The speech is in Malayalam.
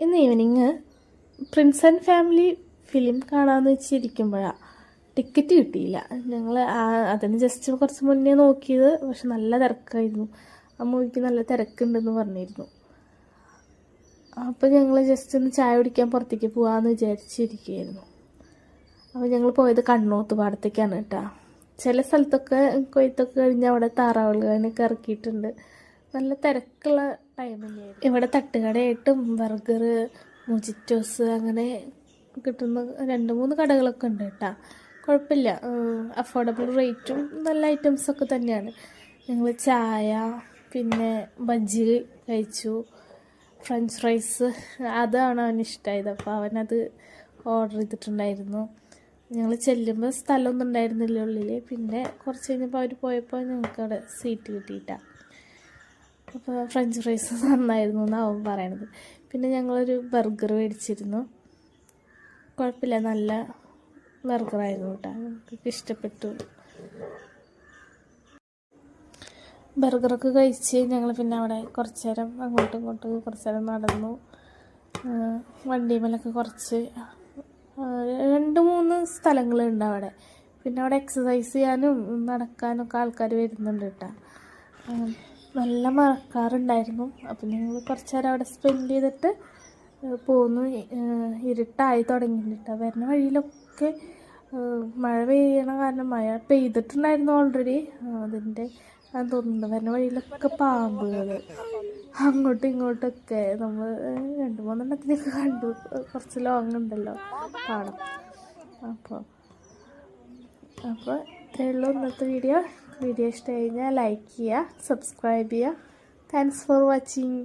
ഇന്ന് evening Prince and family film കാണാമെന്ന് വെച്ചിരിക്കുമ്പോഴാണ് ടിക്കറ്റ് കിട്ടിയില്ല. ഞങ്ങൾ അതിന് ജസ്റ്റ് കുറച്ച് മുന്നേ നോക്കിയത്, പക്ഷെ നല്ല തിരക്കായിരുന്നു. ആ മൂവിക്ക് നല്ല തിരക്കുണ്ടെന്ന് പറഞ്ഞിരുന്നു. അപ്പോൾ ഞങ്ങൾ ജസ്റ്റ് ഒന്ന് ചായ കുടിക്കാൻ പുറത്തേക്ക് പോകാമെന്ന് വിചാരിച്ചിരിക്കുകയായിരുന്നു. അപ്പോൾ ഞങ്ങൾ പോയത് കണ്ണോത്തുപാടത്തേക്കാണ് കേട്ടോ. ചില സ്ഥലത്തൊക്കെ കൊയ്ത്തൊക്കെ കഴിഞ്ഞ് അവിടെ താറാവുകളൊക്കെ ഇറക്കിയിട്ടുണ്ട്. നല്ല തിരക്കുള്ള ടൈം തന്നെയായിരുന്നു. ഇവിടെ തട്ടുകടയായിട്ടും ബർഗർ, മൊജിറ്റോസ് അങ്ങനെ കിട്ടുന്ന 2-3 കടകളൊക്കെ ഉണ്ട് കേട്ടോ. കുഴപ്പമില്ല, അഫോർഡബിൾ റേറ്റും നല്ല ഐറ്റംസൊക്കെ തന്നെയാണ്. ഞങ്ങൾ ചായ, പിന്നെ ബജ്ജി കഴിച്ചു, ഫ്രഞ്ച് ഫ്രൈസ്, അതാണ് അവന് ഇഷ്ടമായത്. അപ്പോൾ അവനത് ഓർഡർ ചെയ്തിട്ടുണ്ടായിരുന്നു. ഞങ്ങൾ ചെല്ലുമ്പോൾ സ്ഥലമൊന്നും ഉണ്ടായിരുന്നില്ല ഉള്ളിൽ. പിന്നെ കുറച്ച് കഴിഞ്ഞപ്പോൾ അവർ പോയപ്പോൾ ഞങ്ങൾക്ക് അവിടെ സീറ്റ് കിട്ടിയിട്ടാണ്. അപ്പോൾ ഫ്രഞ്ച് ഫ്രൈസ് നന്നായിരുന്നു എന്നാണ് അവൻ പറയണത്. പിന്നെ ഞങ്ങളൊരു ബർഗർ മേടിച്ചിരുന്നു. കുഴപ്പമില്ല, നല്ല ബർഗറായിരുന്നു കേട്ടോ. ഞങ്ങൾക്ക് ഇഷ്ടപ്പെട്ടു. ബർഗറൊക്കെ കഴിച്ച് ഞങ്ങൾ പിന്നെ അവിടെ കുറച്ച് നേരം അങ്ങോട്ടും ഇങ്ങോട്ടും കുറച്ച് നേരം നടന്നു. വണ്ടിമേലൊക്കെ കുറച്ച് 2-3 സ്ഥലങ്ങളുണ്ട് അവിടെ. പിന്നെ അവിടെ എക്സസൈസ് ചെയ്യാനും നടക്കാനൊക്കെ ആൾക്കാർ വരുന്നുണ്ട് കേട്ടോ. നല്ല മഴക്കാറുണ്ടായിരുന്നു. അപ്പം ഞങ്ങൾ കുറച്ച് നേരം അവിടെ സ്പെൻഡ് ചെയ്തിട്ട് പോന്നു. ഇരുട്ടായി തുടങ്ങിയിട്ടാ. വരുന്ന വഴിയിലൊക്കെ മഴ പെയ്യണ കാരണം മഴ പെയ്തിട്ടുണ്ടായിരുന്നു ഓൾറെഡി. അതിൻ്റെ തോന്നുന്നുണ്ട്. വരുന്ന വഴിയിലൊക്കെ പാമ്പുകൾ അങ്ങോട്ടും ഇങ്ങോട്ടൊക്കെ. നമ്മൾ 2-3 എണ്ണത്തിനൊക്കെ കണ്ടു. കുറച്ച് ലോങ് ഉണ്ടല്ലോ പാടം. അപ്പോൾ ഇത്രയേ ഉള്ളൂ ഇന്നത്തെ വീഡിയോ. ഇഷ്ടമായി കഴിഞ്ഞാൽ ലൈക്ക് ചെയ്യുക, സബ്സ്ക്രൈബ് ചെയ്യുക. Thanks for watching.